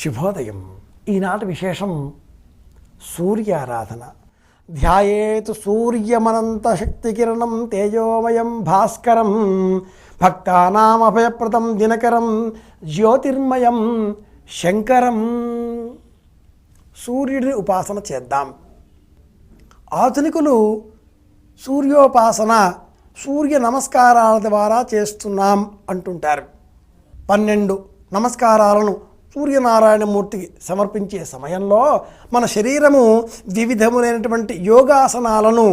శుభోదయం. ఈనాటి విశేషం సూర్యారాధన. ధ్యాయేతు సూర్యమనంత శక్తికిరణం తేజోమయం భాస్కరం భక్తానామభయప్రదం దినకరం జ్యోతిర్మయం శంకరం. సూర్యుడిని ఉపాసన చేద్దాం. ఆధునికులు సూర్యోపాసన సూర్య నమస్కారాల ద్వారా చేస్తున్నాం అంటుంటారు. 12 నమస్కారాలను సూర్యనారాయణమూర్తికి సమర్పించే సమయంలో మన శరీరము వివిధములైనటువంటి యోగాసనాలను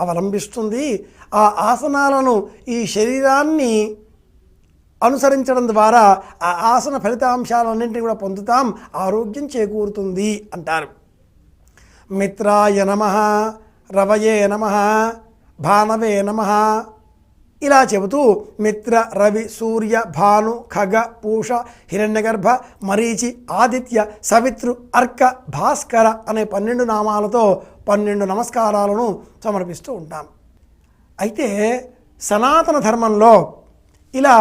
అవలంబిస్తుంది. ఆ ఆసనాలను ఈ శరీరాన్ని అనుసరించడం ద్వారా ఆ ఆసన ఫలితాంశాలన్నింటినీ కూడా పొందుతాం, ఆరోగ్యం చేకూరుతుంది అంటారు. మిత్రాయ నమః, రవయే నమః, భానవే నమః ఇలా చెబుతూ మిత్ర, రవి, సూర్య, భాను, ఖగ, పూష, హిరణ్యగర్భ, మరీచి, ఆదిత్య, సవిత్రు, అర్క, భాస్కర అనే 12 నామాలతో 12 నమస్కారాలను సమర్పిస్తూ ఉంటాం. అయితే సనాతన ధర్మంలో ఇలా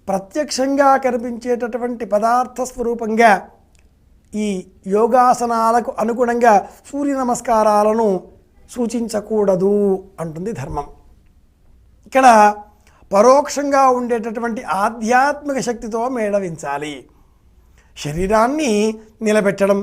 ప్రత్యక్షంగా కనిపించేటటువంటి పదార్థ స్వరూపంగా ఈ యోగాసనాలకు అనుగుణంగా సూర్య నమస్కారాలను సూచించకూడదు అంటుంది ధర్మం. ఇక్కడ పరోక్షంగా ఉండేటటువంటి ఆధ్యాత్మిక శక్తితో మేళవించాలి. శరీరాన్ని నిలబెట్టడం,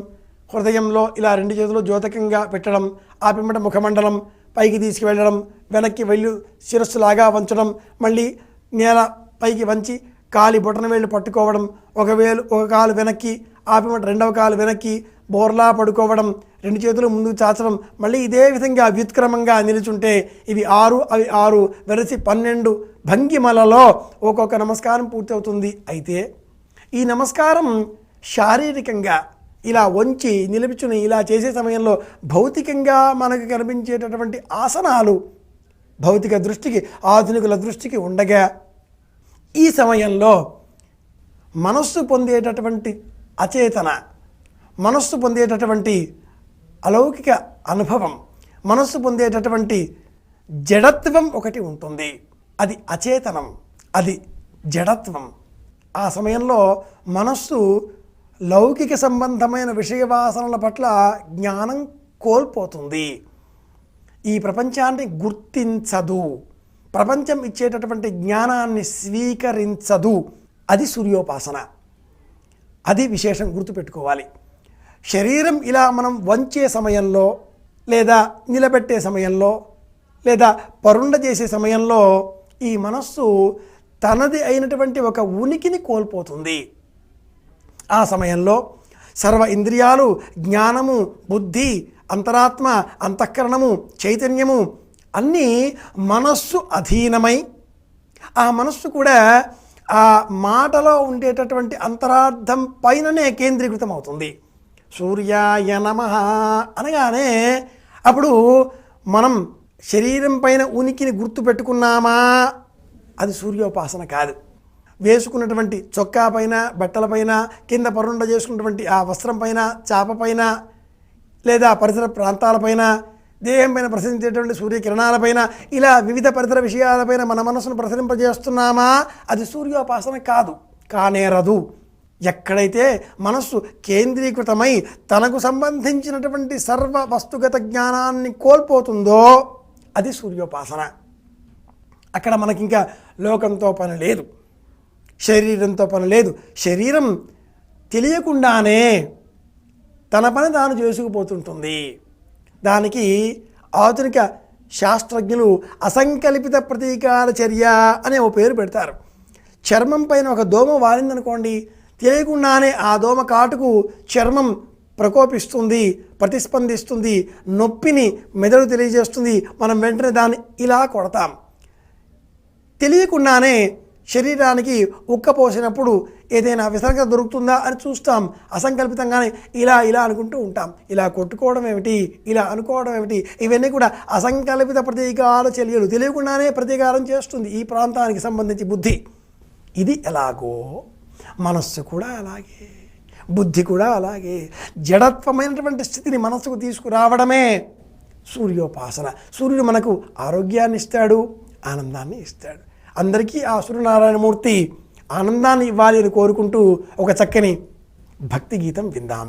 హృదయంలో ఇలా 2 చేతులు జ్యోతకంగా పెట్టడం, ఆ పిమ్మట ముఖమండలం పైకి తీసుకువెళ్ళడం, వెనక్కి వెళ్ళి శిరస్సులాగా వంచడం, మళ్ళీ నేల పైకి వంచి కాలి బొటన వేళ్ళు పట్టుకోవడం, ఒక కాలు వెనక్కి, ఆ పిమ్మట 2వ కాలు వెనక్కి బోర్లా పడుకోవడం, 2 చేతులు ముందుకు చాచడం, మళ్ళీ ఇదే విధంగా వ్యుత్క్రమంగా నిలుచుంటే ఇవి 6 అవి 6 వెరసి 12 భంగిమలలో ఒక్కొక్క నమస్కారం పూర్తవుతుంది. అయితే ఈ నమస్కారం శారీరకంగా ఇలా వంచి నిలుచుని ఇలా చేసే సమయంలో భౌతికంగా మనకు కనిపించేటటువంటి ఆసనాలు భౌతిక దృష్టికి, ఆధునికుల దృష్టికి ఉండగా ఈ సమయంలో మనస్సు పొందేటటువంటి అచేతన, మనస్సు పొందేటటువంటి అలౌకిక అనుభవం, మనస్సు పొందేటటువంటి జడత్వం ఒకటి ఉంటుంది. అది అచేతనం, అది జడత్వం. ఆ సమయంలో మనస్సు లౌకిక సంబంధమైన విషయవాసనల పట్ల జ్ఞానం కోల్పోతుంది. ఈ ప్రపంచాన్ని గుర్తించదు, ప్రపంచం ఇచ్చేటటువంటి జ్ఞానాన్ని స్వీకరించదు. అది సూర్యోపాసన. అది విశేషం గుర్తుపెట్టుకోవాలి. శరీరం ఇలా మనం వంచే సమయంలో, లేదా నిలబెట్టే సమయంలో, లేదా పరుండ చేసే సమయంలో ఈ మనస్సు తనది అయినటువంటి ఒక ఉనికిని కోల్పోతుంది. ఆ సమయంలో సర్వ ఇంద్రియాలు, జ్ఞానము, బుద్ధి, అంతరాత్మ, అంతఃకరణము, చైతన్యము అన్నీ మనస్సు అధీనమై ఆ మనస్సు కూడా ఆ మాటలో ఉండేటటువంటి అంతరార్థం పైననే కేంద్రీకృతం అవుతుంది. సూర్యాయ నమః అనగానే అప్పుడు మనం శరీరం పైన ఉనికిని గుర్తుపెట్టుకున్నామా, అది సూర్యోపాసన కాదు. వేసుకున్నటువంటి చొక్కా పైన, బట్టల పైన, కింద పరుండ చేసుకున్నటువంటి ఆ వస్త్రం పైన, చాప పైన, లేదా పరిసర ప్రాంతాలపైన, దేహం పైన ప్రసరించేటువంటి సూర్యకిరణాలపైన, ఇలా వివిధ పరిసర విషయాలపైన మన మనసును ప్రసరింపజేస్తున్నామా, అది సూర్యోపాసన కాదు, కానేరదు. ఎక్కడైతే మనస్సు కేంద్రీకృతమై తనకు సంబంధించినటువంటి సర్వ వస్తుగత జ్ఞానాన్ని కోల్పోతుందో అది సూర్యోపాసన. అక్కడ మనకింకా లోకంతో పని లేదు, శరీరంతో పని లేదు. శరీరం తెలియకుండానే తన పని తాను చేసుకుపోతుంటుంది. దానికి ఆధునిక శాస్త్రజ్ఞులు అసంకల్పిత ప్రతీకార చర్య అనే ఓ పేరు పెడతారు. చర్మం పైన ఒక దోమ వారిందనుకోండి, తెలియకుండానే ఆ దోమ కాటుకు చర్మం ప్రకోపిస్తుంది, ప్రతిస్పందిస్తుంది, నొప్పిని మెదడు తెలియజేస్తుంది. మనం వెంటనే దాన్ని ఇలా కొడతాం. తెలియకుండానే శరీరానికి ఉక్కపోసినప్పుడు ఏదైనా విసర్గ దొరుకుతుందా అని చూస్తాం. అసంకల్పితంగానే ఇలా అనుకుంటూ ఉంటాం. ఇలా కొట్టుకోవడం ఏమిటి, ఇలా అనుకోవడం ఏమిటి, ఇవన్నీ కూడా అసంకల్పిత ప్రతీకార చర్యలు. తెలియకుండానే ప్రతీకారం చేస్తుంది ఈ ప్రాంతానికి సంబంధించి బుద్ధి. ఇది ఎలాగో మనస్సు కూడా అలాగే, బుద్ధి కూడా అలాగే. జడత్వమైనటువంటి స్థితిని మనస్సుకు తీసుకురావడమే సూర్యోపాసన. సూర్యుడు మనకు ఆరోగ్యాన్ని ఇస్తాడు, ఆనందాన్ని ఇస్తాడు. అందరికీ ఆ సూర్యనారాయణమూర్తి ఆనందాన్ని ఇవ్వాలి అని కోరుకుంటూ ఒక చక్కని భక్తి గీతం విందాం.